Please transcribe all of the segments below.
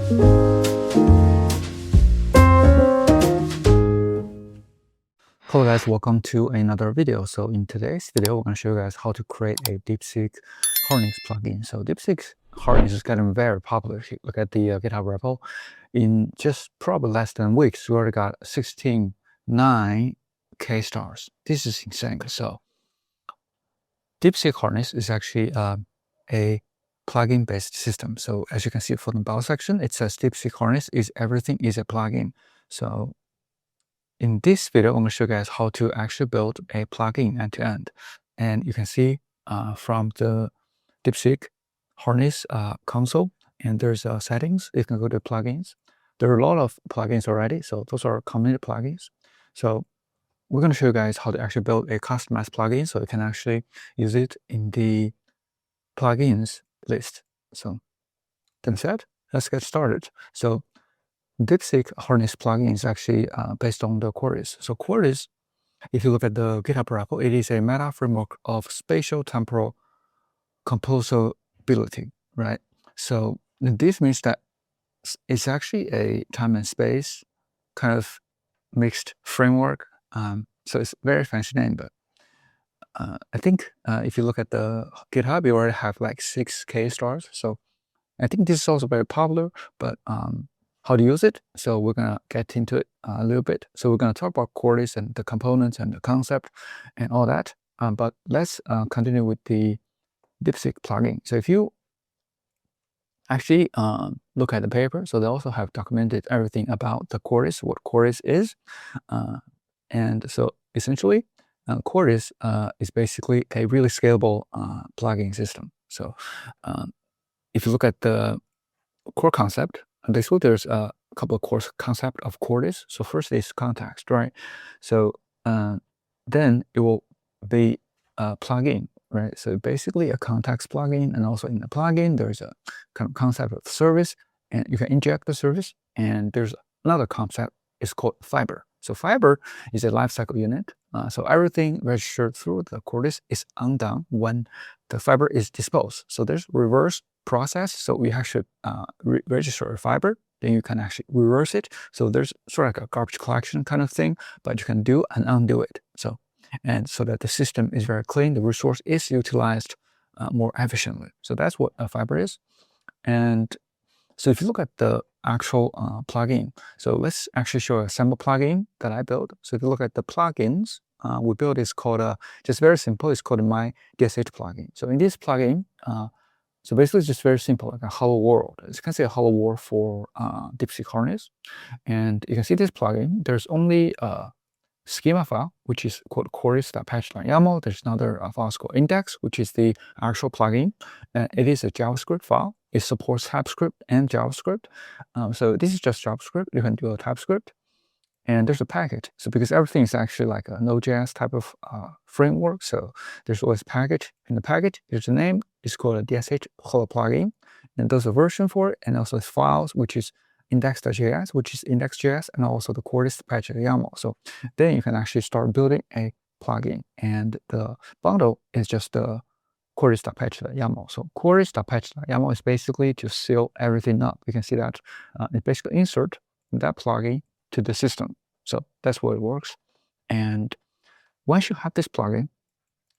Hello guys, welcome to another video. So in today's video, we're going to show you guys how to create a DeepSeek Harness plugin. So DeepSeek Harness is getting very popular. If you look at the GitHub repo, in just probably less than weeks, we already got 16.9K stars. This is insane. So DeepSeek Harness is actually a plugin-based system. So as you can see from the about section, it says DeepSeek Harness is everything is a plugin. So in this video, I'm going to show you guys how to actually build a plugin end-to-end. And you can see from the DeepSeek Harness console, and there's settings. You can go to plugins. There are a lot of plugins already, so those are community plugins. So we're going to show you guys how to actually build a customized plugin so you can actually use it in the plugins list. So that said, let's get started. So DeepSeek Harness plugin is actually based on the Cordis. So Cordis, if you look at the GitHub repo, it is a meta framework of spatiotemporal composability, right? So this means that it's actually a time and space kind of mixed framework. So it's a very fancy name, but I think if you look at the GitHub, you already have like 6K stars. So I think this is also very popular, but how to use it? So we're gonna get into it a little bit. So we're gonna talk about Cordis and the components and the concept and all that. But let's continue with the DeepSeek plugin. So if you actually look at the paper, so they also have documented everything about the Cordis, what Cordis is. And so essentially, Cordis is basically a really scalable plugin system. So if you look at the core concept, basically there's a couple of core concept of Cordis. So first is context, right? So then it will be a plugin, right? So basically a context plugin, and also in the plugin there's a kind of concept of service, and you can inject the service. And there's another concept, it's called fiber. So fiber is a lifecycle unit. So everything registered through the Cordis is undone when the fiber is disposed. So there's reverse process. So we actually register a fiber, then you can actually reverse it. So there's sort of like a garbage collection kind of thing, but you can do and undo it. So that the system is very clean, the resource is utilized more efficiently. So that's what a fiber is. And so if you look at the actual plugin, so let's actually show a sample plugin that I built. So if you look at the plugins we built, is called just very simple. It's called my DSH plugin. So in this plugin, so basically it's just very simple, like a hello world. You can say a hello world for DeepSeek Harness. And you can see this plugin, there's only a schema file, which is called Cordis.patch.yaml. There's another file called index, which is the actual plugin. It is a JavaScript file. It supports TypeScript and JavaScript. So this is just JavaScript. You can do a TypeScript. And there's a package. So because everything is actually like a Node.js type of framework, so there's always package. In the package, there's a name. It's called a DSH hello plugin. And there's a version for it, and also files, which is index.js, which is index.js, and also the Cordis.patch.yaml. So then you can actually start building a plugin. And the bundle is just the Cordis.patch.yaml. So Cordis.patch.yaml is basically to seal everything up. You can see that it basically insert that plugin to the system. So that's what it works. And once you have this plugin,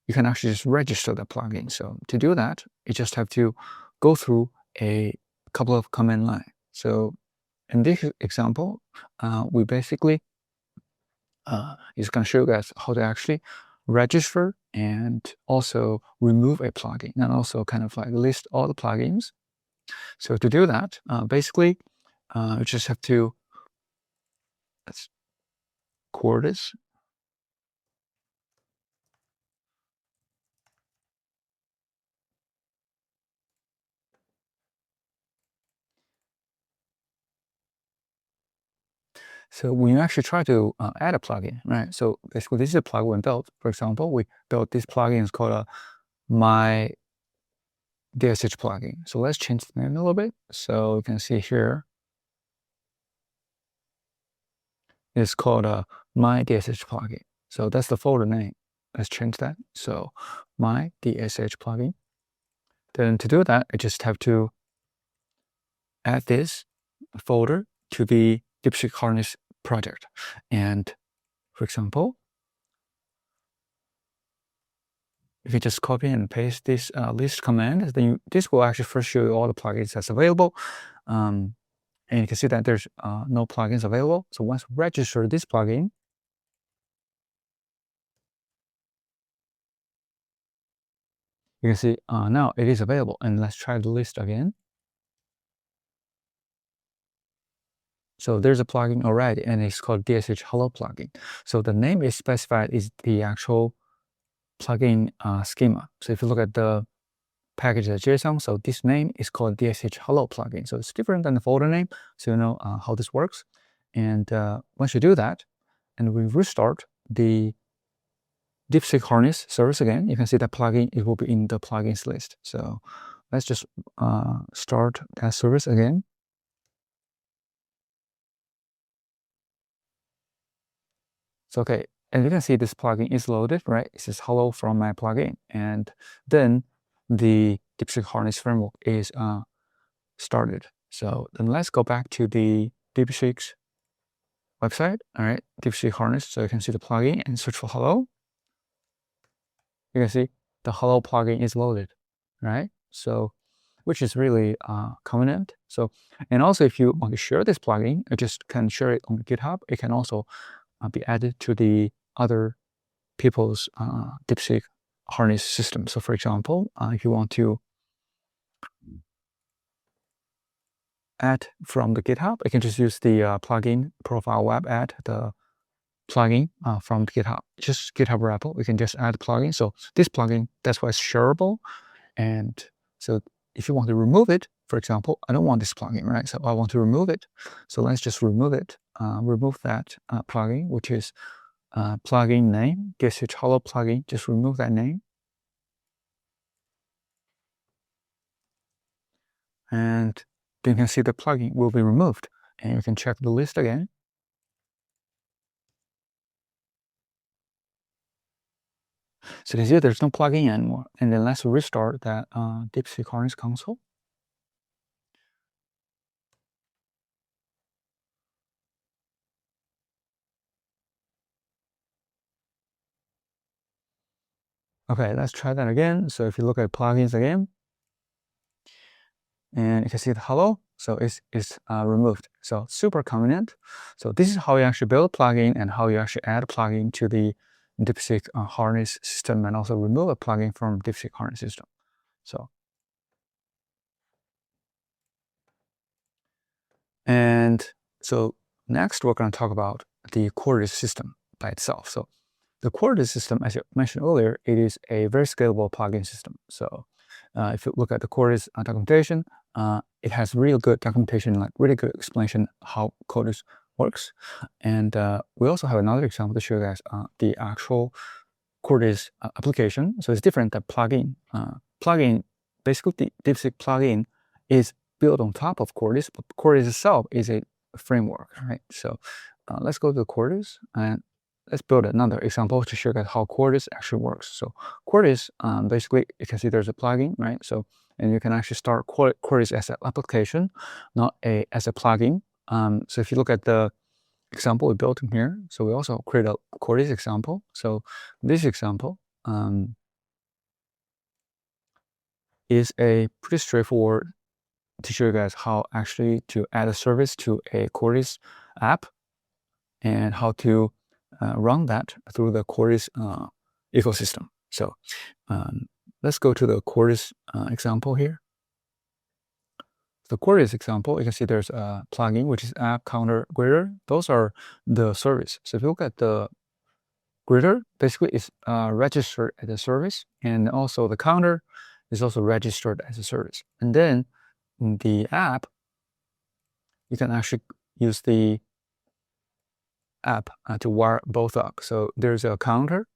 you can actually just register the plugin. So to do that, you just have to go through a couple of command line. So in this example, we basically is going to show you guys how to actually register and also remove a plugin, and also kind of like list all the plugins. So to do that, basically, you just have to, let's Cordis. So when you actually try to add a plugin, right? So basically, this is a plugin we built. For example, we built this plugin. It's called my DSH plugin. So let's change the name a little bit. So you can see here, it's called my DSH plugin. So that's the folder name. Let's change that. So my DSH plugin. Then to do that, I just have to add this folder to the DeepSeek Harness project. And for example, if you just copy and paste this list command, then this will actually first show you all the plugins that's available. And you can see that there's no plugins available. So once we register this plugin, you can see now it is available. And let's try the list again. So there's a plugin already, and it's called DSH Hello plugin. So the name is specified is the actual plugin schema. So if you look at the package.json, so this name is called DSH Hello plugin. So it's different than the folder name, so you know how this works. And once you do that, and we restart the DeepSeek Harness service again, you can see that plugin, it will be in the plugins list. So let's just start that service again. So okay, and you can see this plugin is loaded, right? It says hello from my plugin. And then the DeepSeek Harness framework is started. So then let's go back to the DeepSeek's website, all right, DeepSeek Harness. So you can see the plugin and search for hello. You can see the hello plugin is loaded, right? So, which is really convenient. So, and also if you want to share this plugin, you just can share it on GitHub. It can also be added to the other people's DeepSeek Harness system. So for example, if you want to add from the GitHub, you can just use the plugin profile web add the plugin from GitHub, just GitHub repo. We can just add plugin. So this plugin, that's why it's shareable. And so if you want to remove it, for example, I don't want this plugin, right? So I want to remove it. So let's just remove it, remove that plugin, which is plugin name, DSH Hello plugin, just remove that name. And then you can see the plugin will be removed. And you can check the list again. So you can see there's no plugin anymore. And then let's restart that DeepSeek Harness console. Okay, let's try that again. So if you look at plugins again, and you can see the hello, so it's removed. So super convenient. So this is how you actually build a plugin and how you actually add a plugin to the DeepSeek Harness system, and also remove a plugin from DeepSeek Harness system. So, and so next we're going to talk about the Cordis system by itself. So the Cordis system, as I mentioned earlier, it is a very scalable plugin system. So if you look at the Cordis documentation, it has real good documentation, like really good explanation how Cordis works. And we also have another example to show you guys the actual Cordis application. So it's different than plugin. Plugin, basically the DeepSeek plugin is built on top of Cordis, but Cordis itself is a framework, right? So let's go to Cordis and let's build another example to show you guys how Cordis actually works. So Cordis, basically, you can see there's a plugin, right? So, and you can actually start Cordis as an application, not as a plugin. So if you look at the example we built in here, so we also create a Cordis example. So this example is a pretty straightforward to show you guys how actually to add a service to a Cordis app and how to run that through the Cordis ecosystem. So let's go to the Cordis example here. The Cordis example, you can see there's a plugin, which is app counter greater. Those are the service. So if you look at the greater, basically it's registered as a service, and also the counter is also registered as a service. And then in the app, you can actually use the app to wire both up. So there's a counter,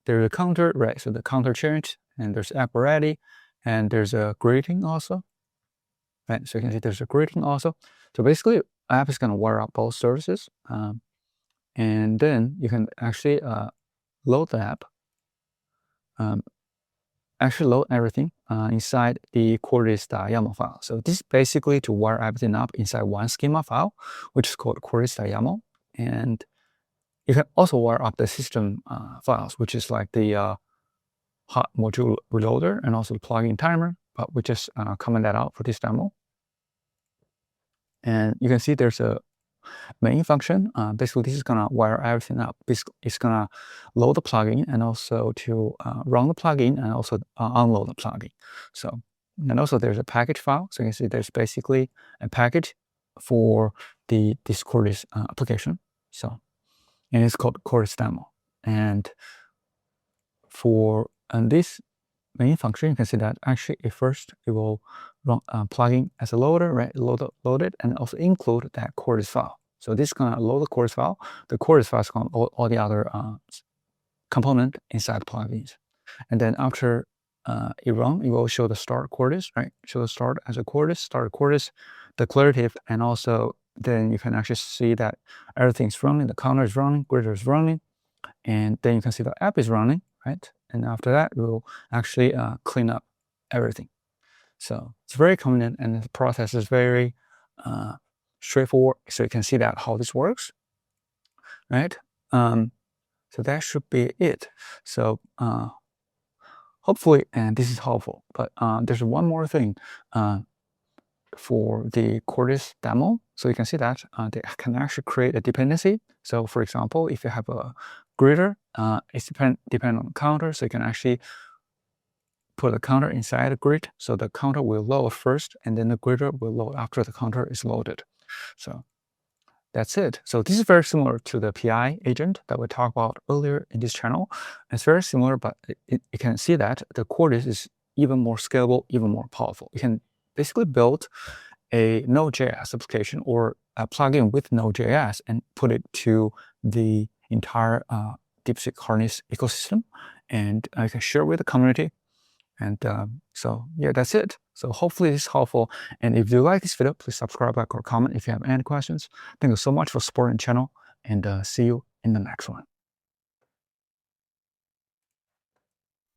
right? So the counter change, and there's app already, and there's a greeting also, right? So you can see there's a greeting also. So basically, app is going to wire up both services, and then you can actually load the app actually load everything inside the Cordis.yaml file. So this is basically to wire everything up inside one schema file, which is called Cordis.yaml. And you can also wire up the system files, which is like the hot module reloader and also the plugin timer, but we just comment that out for this demo. And you can see there's a main function. Basically, this is gonna wire everything up. It's gonna load the plugin and also to run the plugin and also unload the plugin. So, and also there's a package file. So you can see there's basically a package for this Cordis application. So, and it's called Cordis demo. And for this main function, you can see that actually it will run plugin as a loader, right? Load it and also include that Cordis file. So this is gonna load the Cordis file. The Cordis file is gonna load all the other component inside the plugins. And then after it run, it will show the start Cordis, right? Show the start as a Cordis, start Cordis, declarative, and also then you can actually see that everything's running, the counter is running, gritter is running, and then you can see the app is running, right? And after that, we'll actually clean up everything. So it's very convenient, and the process is very straightforward. So you can see that how this works, right? So that should be it. So hopefully, and this is helpful, but there's one more thing for the Cordis demo. So you can see that they can actually create a dependency. So for example, if you have a gritter, it's depend on the counter. So you can actually put a counter inside the grid. So the counter will load first, and then the gritter will load after the counter is loaded. So that's it. So this is very similar to the PI agent that we talked about earlier in this channel. It's very similar, but you can see that the Cordis is even more scalable, even more powerful. You can basically build a Node.js application or a plugin with Node.js and put it to the entire DeepSeek Harness ecosystem, and you can share with the community. And so yeah, that's it. So hopefully this is helpful. And if you like this video, please subscribe, like, or comment if you have any questions. Thank you so much for supporting the channel, and see you in the next one.